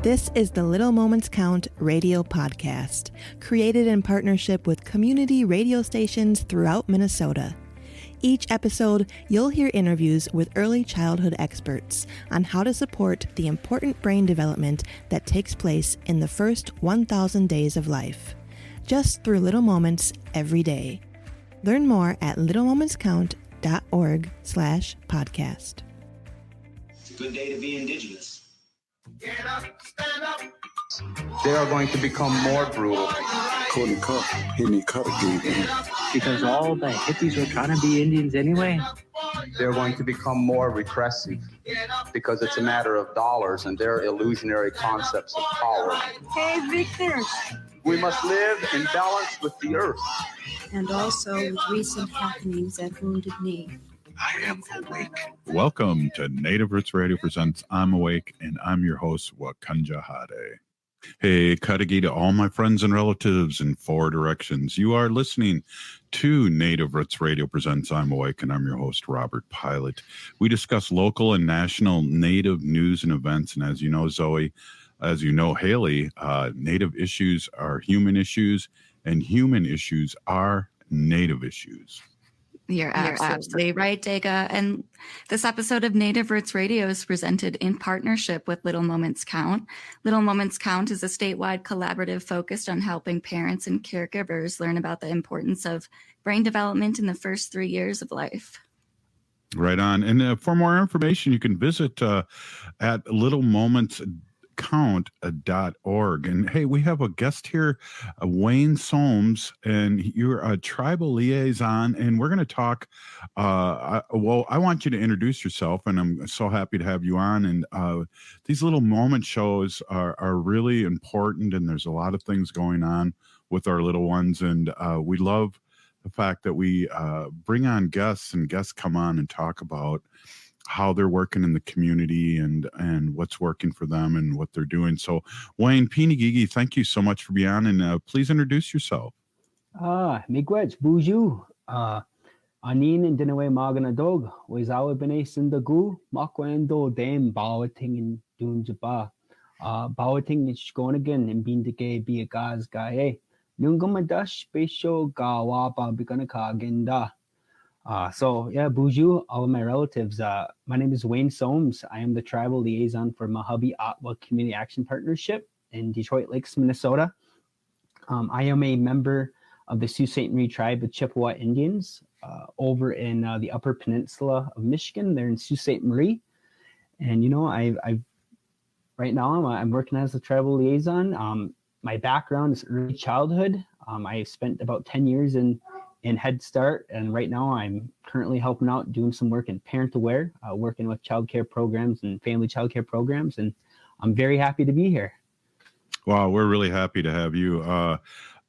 This is the Little Moments Count radio podcast, created in partnership with community radio stations throughout Minnesota. Each episode, you'll hear interviews with early childhood experts on how to support the important brain development that takes place in the first 1,000 days of life, just through little moments every day. Learn more at littlemomentscount.org/podcast. It's a good day to be Indigenous. Get up, stand up. They are going to become more brutal. Because all the hippies were trying to be Indians anyway. They're going to become more repressive because it's a matter of dollars and their illusionary concepts of power. Hey, Victor. We must live in balance with the earth. And also with recent happenings at Wounded Knee. I am awake. Welcome to Native Roots Radio presents I'm Awake, and I'm your host, Wakanja Hade. Hey, Kadagi to all my friends and relatives in four directions. You are listening to Native Roots Radio presents I'm Awake, and I'm your host, Robert Pilot. We discuss local and national Native news and events, and as you know, Zoe, as you know, Haley, Native issues are human issues, and human issues are Native issues. You're absolutely right, Dega. And this episode of Native Roots Radio is presented in partnership with Little Moments Count. Little Moments Count is a statewide collaborative focused on helping parents and caregivers learn about the importance of brain development in the first 3 years of life. Right on. And for more information, you can visit at littlemomentscount.org. And hey, we have a guest here, Wayne Soames, and you're a tribal liaison, and we're going to talk. I want you to introduce yourself, and I'm so happy to have you on. And these little moment shows are really important, and there's a lot of things going on with our little ones, and we love the fact that we bring on guests, and guests come on and talk about how they're working in the community and what's working for them and what they're doing. So, Wayne Pinigigi, thank you so much for being on, and please introduce yourself. Miigwech, Buju, Anin and Dinawe Maganadog, Wazawa Bene Sindagu, Makwendo Dame, Bawating and Dunjaba, Bawating is going again and being the gay be a gaz guy, Nungumadash, Besho, Gawaba, Biganaka, Genda. Buju, all of my relatives. My name is Wayne Soames. I am the tribal liaison for Mahube-Otwa Community Action Partnership in Detroit Lakes, Minnesota. I am a member of the Sault Ste. Marie tribe of Chippewa Indians over in the Upper Peninsula of Michigan. They're in Sault Ste. Marie, and I'm working as a tribal liaison. My background is early childhood. I spent about 10 years in Head Start, and right now I'm currently helping out doing some work in Parent Aware, working with childcare programs and family childcare programs, and I'm very happy to be here. Wow, we're really happy to have you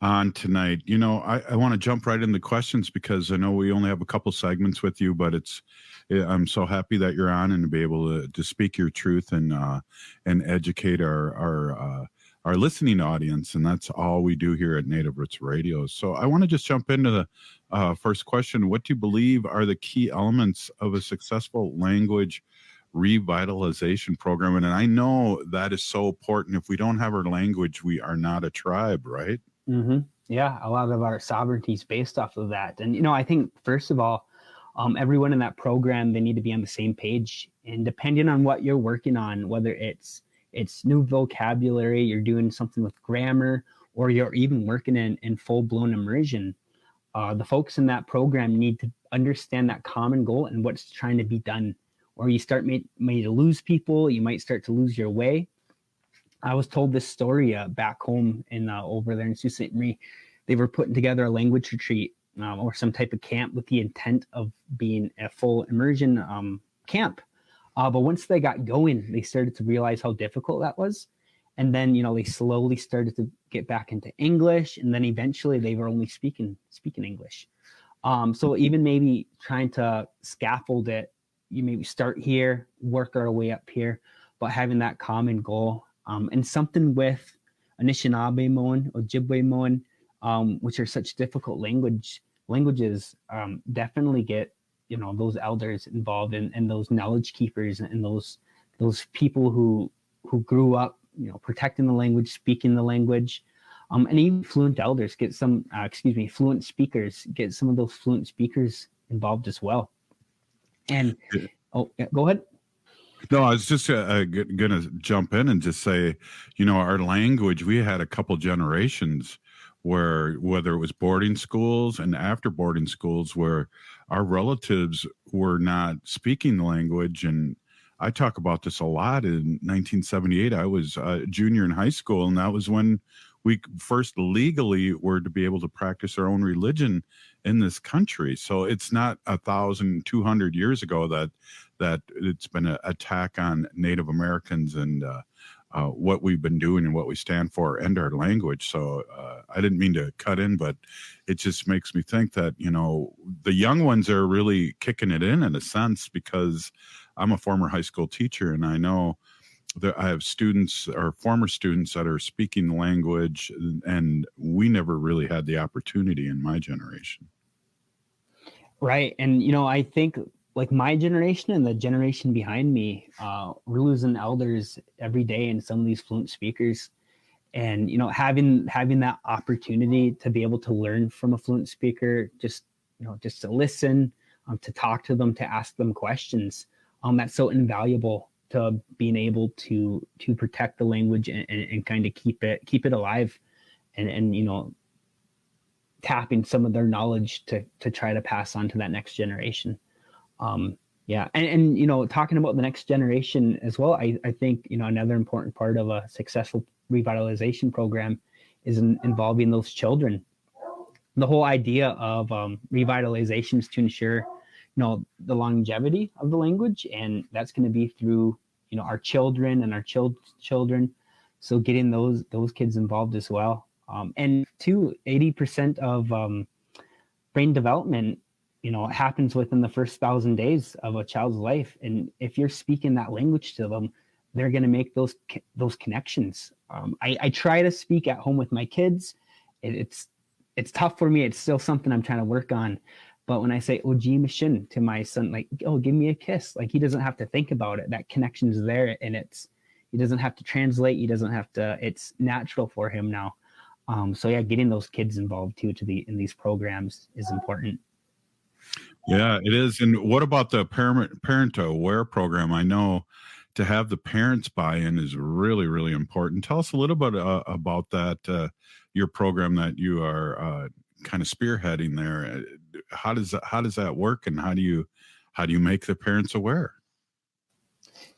on tonight. I want to jump right into questions because I know we only have a couple segments with you, but I'm so happy that you're on and to be able to speak your truth and educate our listening audience, and that's all we do here at Native Roots Radio. So I want to just jump into the first question. What do you believe are the key elements of a successful language revitalization program? And I know that is so important. If we don't have our language, we are not a tribe, right? Mm-hmm. Yeah, a lot of our sovereignty is based off of that. And, I think, first of all, everyone in that program, they need to be on the same page. And depending on what you're working on, whether it's new vocabulary, you're doing something with grammar, or you're even working in full-blown immersion, the folks in that program need to understand that common goal and what's trying to be done. Or you start may to lose people, you might start to lose your way. I was told this story back home over there in Sault Ste. Marie. They were putting together a language retreat or some type of camp with the intent of being a full immersion camp. But once they got going, they started to realize how difficult that was. And then, they slowly started to get back into English. And then eventually they were only speaking English. So even maybe trying to scaffold it, you maybe start here, work our way up here, but having that common goal. And something with Anishinaabe Mon, Ojibwe Mon, which are such difficult languages, definitely get those elders involved and those knowledge keepers and those people who grew up protecting the language, speaking the language, and even fluent elders get some, fluent speakers, get some of those fluent speakers involved as well. And go ahead. No, I was just going to jump in and just say, our language, we had a couple generations where, whether it was boarding schools and after boarding schools, where our relatives were not speaking the language. And I talk about this a lot. In 1978, I was a junior in high school, and that was when we first legally were to be able to practice our own religion in this country. So it's not 1,200 years ago that it's been an attack on Native Americans and what we've been doing and what we stand for and our language. So I didn't mean to cut in, but it just makes me think that, the young ones are really kicking it in a sense, because I'm a former high school teacher, and I know that I have students or former students that are speaking the language, and we never really had the opportunity in my generation. Right. And, I think like my generation and the generation behind me, we're losing elders every day in some of these fluent speakers. And, having that opportunity to be able to learn from a fluent speaker, just to listen, to talk to them, to ask them questions, that's so invaluable to being able to protect the language and kind of keep it alive and tapping some of their knowledge to try to pass on to that next generation. And talking about the next generation as well, I think, another important part of a successful revitalization program is involving those children. The whole idea of revitalization is to ensure, the longevity of the language, and that's going to be through, our children and our children. So getting those kids involved as well. And 80% of brain development, happens within the first 1,000 days of a child's life. And if you're speaking that language to them, they're going to make those connections. I try to speak at home with my kids. It's tough for me. It's still something I'm trying to work on. But when I say Oji Mishin to my son, like, oh, give me a kiss, like he doesn't have to think about it. That connection's there, and he doesn't have to translate. He doesn't have to. It's natural for him now. So yeah, getting those kids involved too in these programs is important. Yeah, it is. And what about the parent aware program? I know to have the parents buy-in is really, really important. Tell us a little bit about that, your program that you are kind of spearheading there. How does that work, and how do you make the parents aware?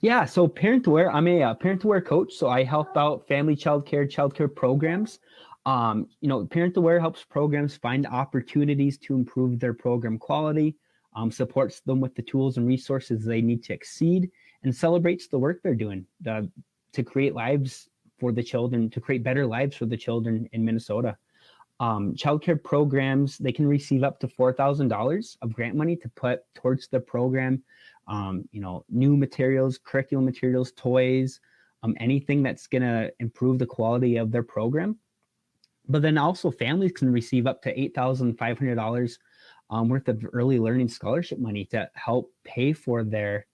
Yeah, so parent aware. I'm a parent aware coach, so I help out family childcare programs. Parent aware helps programs find opportunities to improve their program quality, supports them with the tools and resources they need to exceed, and celebrates the work they're doing to create lives for the children, to create better lives for the children in Minnesota. Childcare programs, they can receive up to $4,000 of grant money to put towards the program. New materials, curriculum materials, toys, anything that's going to improve the quality of their program. But then also families can receive up to $8,500 worth of early learning scholarship money to help pay for their,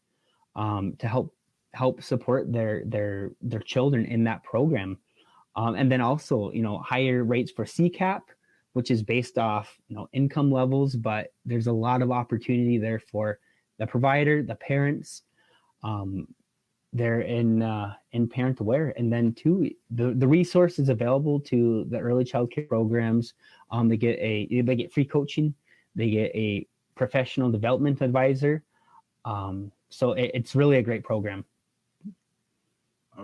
to help support their children in that program. And then also, higher rates for CCAP, which is based off, income levels, but there's a lot of opportunity there for the provider, the parents. They're in parent aware, and then too, the resources available to the early childcare programs. They get free coaching, they get a professional development advisor. So it's really a great program.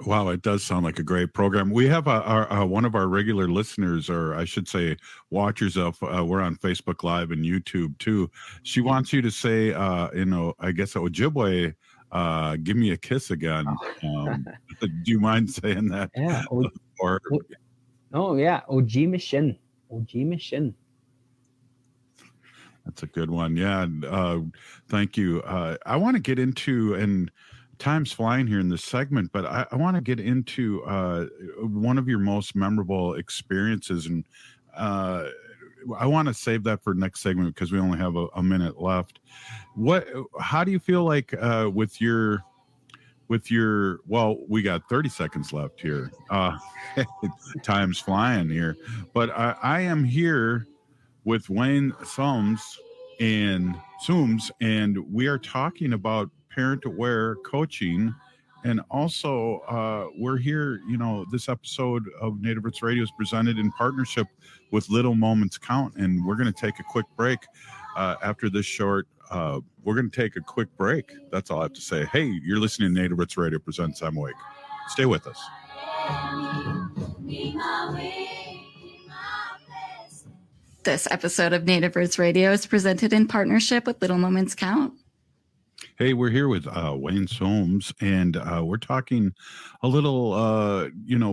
Wow, it does sound like a great program. We have one of our regular listeners, or I should say watchers of, we're on Facebook Live and YouTube too. She wants you to say, I guess Ojibwe, give me a kiss again. Do you mind saying that? Yeah. Oji Mishin. Oji Mishin. That's a good one. Yeah. Thank you. I want to get into, and time's flying here in this segment, but I want to get into one of your most memorable experiences, and I want to save that for next segment because we only have a minute left. How do you feel like with your with your, well, we got 30 seconds left here. Time's flying here. But I am here with Wayne Sooms, and we are talking about parent-aware coaching. And also, we're here, this episode of Native Roots Radio is presented in partnership with Little Moments Count. And we're going to take a quick break after this short. We're going to take a quick break. That's all I have to say. Hey, you're listening to Native Roots Radio presents I'm Awake. Stay with us. This episode of Native Roots Radio is presented in partnership with Little Moments Count. Hey, we're here with Wayne Sooms, and we're talking a little,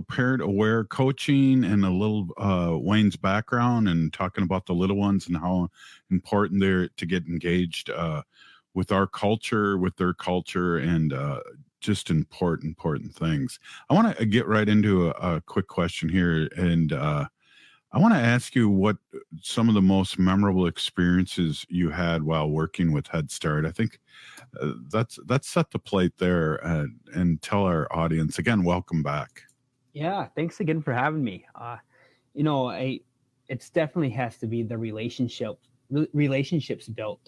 parent-aware coaching and a little Wayne's background, and talking about the little ones and how important they're to get engaged with our culture, with their culture, and just important things. I want to get right into a quick question here, and I want to ask you what some of the most memorable experiences you had while working with Head Start. I think that's set the plate there, and tell our audience again, welcome back. Yeah, thanks again for having me. It's definitely has to be the relationships built.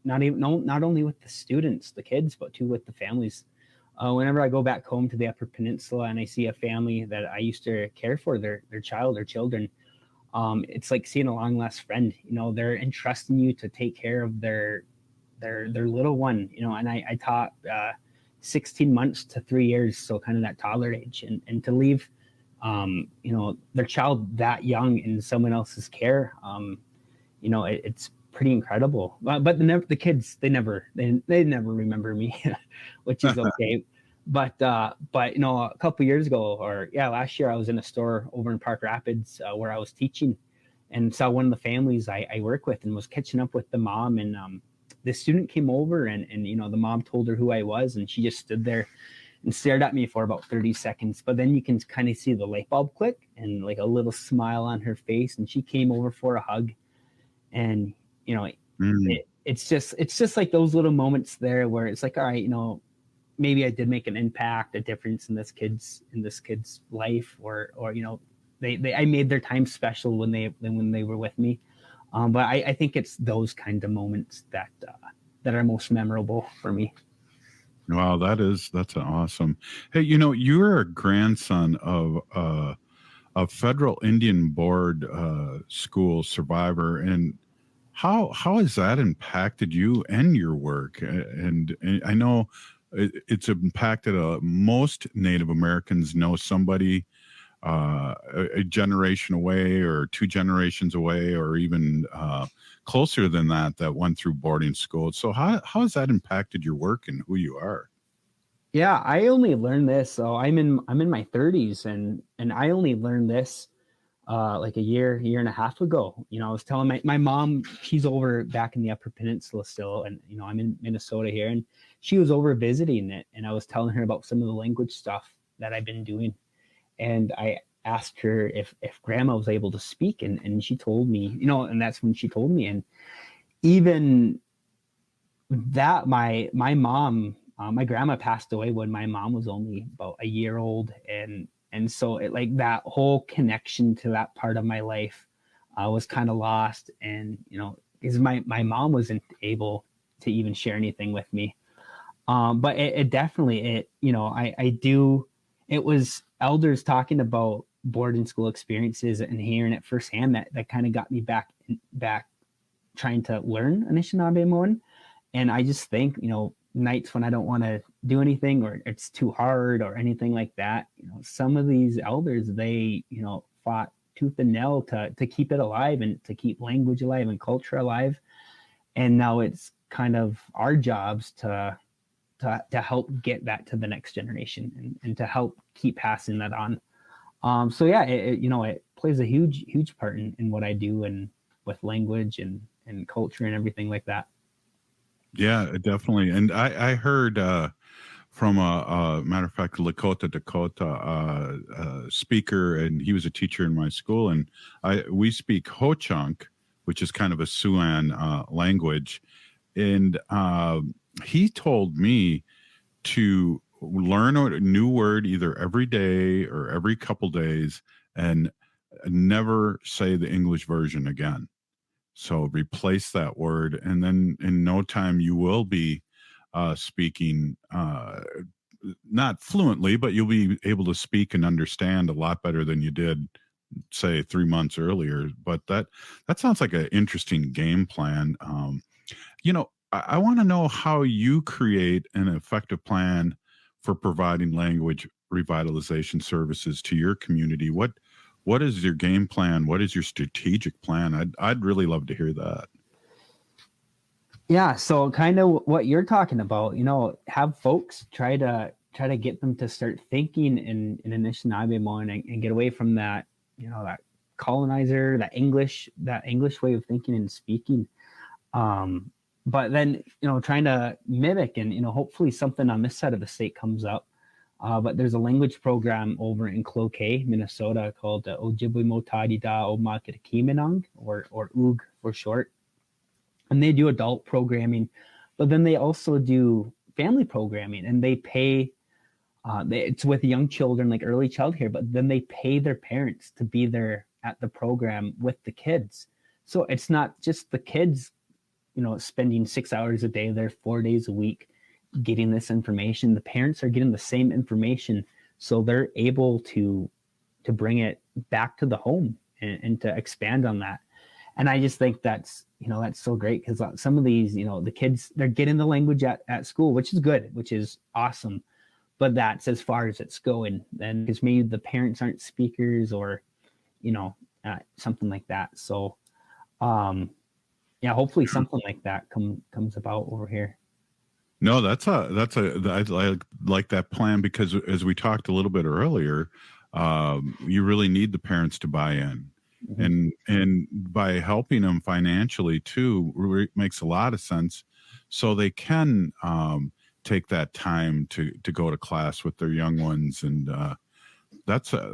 Not only with the students, the kids, but too with the families. Whenever I go back home to the Upper Peninsula and I see a family that I used to care for, their children, it's like seeing a long lost friend. They're entrusting you to take care of their little one. And I taught 16 months to 3 years, so kind of that toddler age, and to leave their child that young in someone else's care, it's pretty incredible. But the kids, they never remember me, which is okay. But a couple years ago, last year, I was in a store over in Park Rapids where I was teaching, and saw one of the families I work with, and was catching up with the mom. And the student came over, and the mom told her who I was, and she just stood there and stared at me for about 30 seconds. But then you can kind of see the light bulb click and like a little smile on her face, and she came over for a hug. And it's just like those little moments there where it's like, all right, maybe I did make an impact, a difference in this kid's life, or I made their time special when they were with me. But I think it's those kind of moments that are most memorable for me. Wow, that's awesome. Hey, you're a grandson of a federal Indian board school survivor, and how has that impacted you and your work? And I know it's impacted most Native Americans know somebody a generation away, or 2 generations away, or even closer than that went through boarding school. So how has that impacted your work and who you are? Yeah, I only learned this. So I'm in my 30s, and I only learned this like a year and a half ago. I was telling my mom, she's over back in the Upper Peninsula still, and I'm in Minnesota here, and she was over visiting it, and I was telling her about some of the language stuff that I've been doing, and I asked her if grandma was able to speak, and she told me, and that's when she told me. And even that, my mom, my grandma passed away when my mom was only about a year old, and so it, like, that whole connection to that part of my life was kind of lost. And because my mom wasn't able to even share anything with me, but it definitely, it was elders talking about boarding school experiences and hearing it firsthand that kind of got me back trying to learn Anishinaabe. And I just think, nights when I don't want to do anything, or it's too hard or anything like that, some of these elders, they, fought tooth and nail to keep it alive, and to keep language alive and culture alive. And now it's kind of our jobs to help get that to the next generation, and to help keep passing that on. So yeah, it plays a huge part in what I do, and with language and culture and everything like that. Yeah, definitely. And I heard from a matter of fact, Lakota Dakota speaker, and he was a teacher in my school, and we speak Ho-Chunk, which is kind of a Siouan language. And he told me to learn a new word either every day or every couple days, and never say the English version again. So replace that word, and then in no time you will be speaking, not fluently, but you'll be able to speak and understand a lot better than you did, say, 3 months earlier. But that sounds like an interesting game plan. I want to know how you create an effective plan for providing language revitalization services to your community. What is your game plan? What is your strategic plan? I'd really love to hear that. Yeah, so kind of what you're talking about, have folks try to get them to start thinking in Anishinaabe more and get away from that, that colonizer, that English way of thinking and speaking. But then, trying to mimic and, hopefully something on this side of the state comes up. But there's a language program over in Cloquet, Minnesota called Ojibwe Motadi Da Omakitakiminang, or OOG for short. And they do adult programming, but then they also do family programming, and they pay, it's with young children, like early childcare, but then they pay their parents to be there at the program with the kids. So it's not just the kids, spending 6 hours a day there, 4 days a week, getting this information. The parents are getting the same information, so they're able to bring it back to the home and to expand on that. And I just think that's so great, because some of these, the kids, they're getting the language at school, which is good, which is awesome. But that's as far as it's going. And because maybe the parents aren't speakers or, something like that. So, hopefully something like that comes about over here. No, I like that plan, because as we talked a little bit earlier, you really need the parents to buy in. Mm-hmm. And by helping them financially too, makes a lot of sense, so they can take that time to go to class with their young ones. And that's I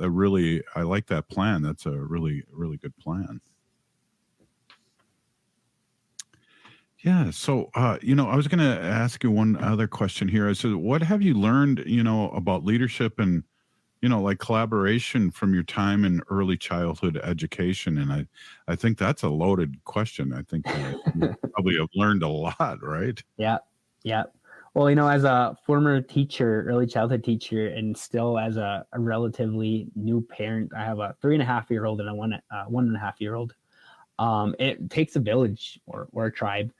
like that plan. That's a really, really good plan. Yeah. So, I was going to ask you one other question here. I said, what have you learned, about leadership and, like collaboration from your time in early childhood education? And I think that's a loaded question. I think you probably have learned a lot, right? Yeah. Yeah. Well, as a former teacher, early childhood teacher, and still as a relatively new parent, I have a 3.5-year-old and a 1.5-year-old. It takes a village or a tribe.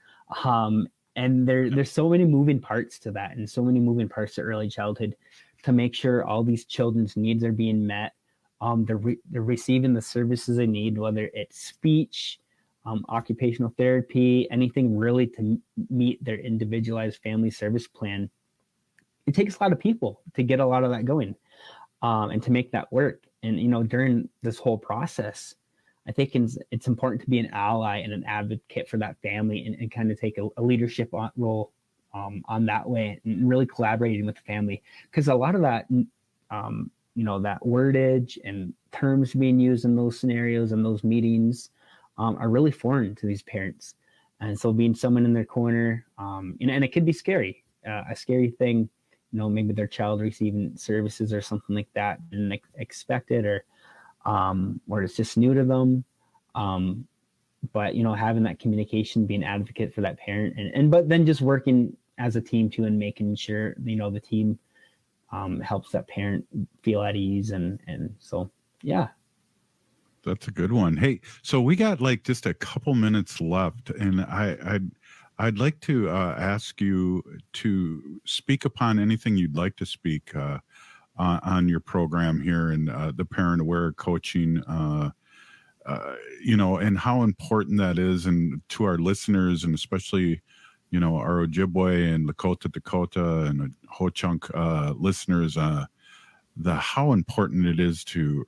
And there's so many moving parts to that, and so many moving parts to early childhood, to make sure all these children's needs are being met. They're receiving the services they need, whether it's speech, occupational therapy, anything really to meet their individualized family service plan. It takes a lot of people to get a lot of that going, and to make that work. And, during this whole process, I think it's important to be an ally and an advocate for that family, and kind of take a leadership role on that way, and really collaborating with the family. Because a lot of that, that wordage and terms being used in those scenarios and those meetings are really foreign to these parents. And so being someone in their corner, and it could be scary, a scary thing, maybe their child receiving services or something like that, didn't expect it, or it's just new to them. But, having that communication, being an advocate for that parent, but then just working as a team too, and making sure, the team helps that parent feel at ease. And so, yeah. That's a good one. Hey, so we got just a couple minutes left, and I'd like to ask you to speak upon anything you'd like to speak on your program here in the Parent Aware Coaching, and how important that is, and to our listeners, and especially, our Ojibwe and Lakota Dakota and Ho-Chunk listeners, how important it is to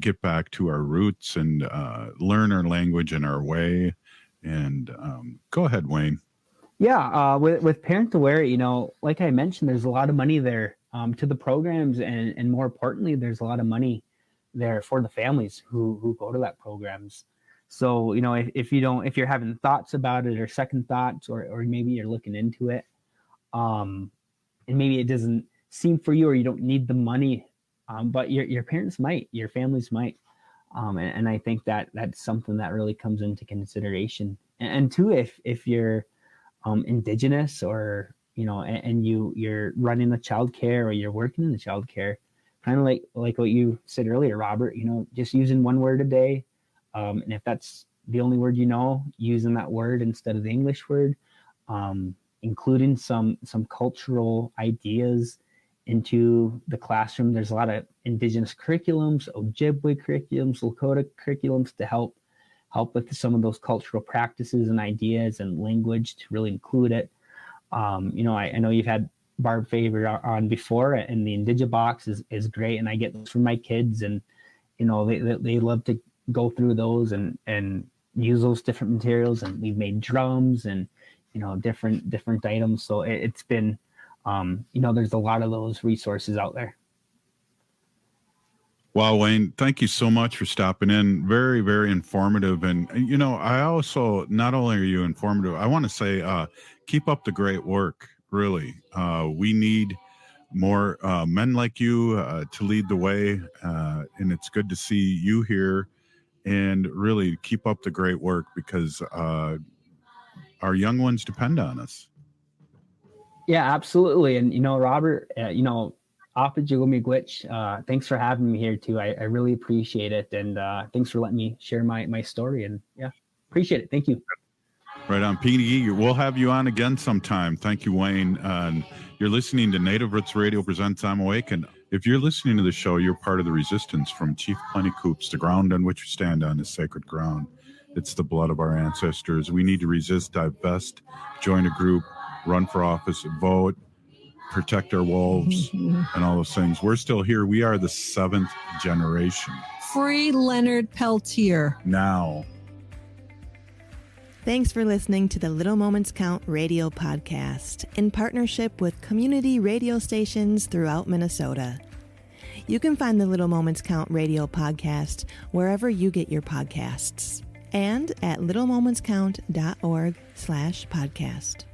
get back to our roots and learn our language and our way. And go ahead, Wayne. Yeah, with Parent Aware, like I mentioned, there's a lot of money there to the programs, and more importantly, there's a lot of money there for the families who go to that programs. So, if you're having thoughts about it, or second thoughts, or maybe you're looking into it, and maybe it doesn't seem for you, or you don't need the money, but your parents might, your families might. And I think that that's something that really comes into consideration. And two, if you're Indigenous, or and you're running a childcare, or you're working in the childcare, kind of like what you said earlier, Robert, just using one word a day, and if that's the only word using that word instead of the English word, including some cultural ideas into the classroom. There's a lot of Indigenous curriculums, Ojibwe curriculums, Lakota curriculums to help with some of those cultural practices and ideas and language to really include it. I know you've had Barb Faber on before, and the Indigibox is great, and I get those from my kids, and they love to go through those and use those different materials, and we've made drums and different items. So it's been there's a lot of those resources out there. Wow, Wayne, thank you so much for stopping in. Very, very informative. And, I also, not only are you informative, I want to say, keep up the great work, really. We need more men like you to lead the way. And it's good to see you here, and really keep up the great work, because our young ones depend on us. Yeah, absolutely. And, Robert, thanks for having me here too. I really appreciate it. And thanks for letting me share my story. And yeah, appreciate it. Thank you. Right on, P&E. We'll have you on again sometime. Thank you, Wayne. You're listening to Native Roots Radio presents I'm Awake. And if you're listening to the show, you're part of the resistance from Chief Plenty Coops. The ground on which we stand on is sacred ground. It's the blood of our ancestors. We need to resist, divest, join a group, run for office, vote, protect our wolves, and all those things. We're still here. We are the 7th generation. Free Leonard Peltier. Now. Thanks for listening to the Little Moments Count radio podcast in partnership with community radio stations throughout Minnesota. You can find the Little Moments Count radio podcast wherever you get your podcasts and at littlemomentscount.org/podcast.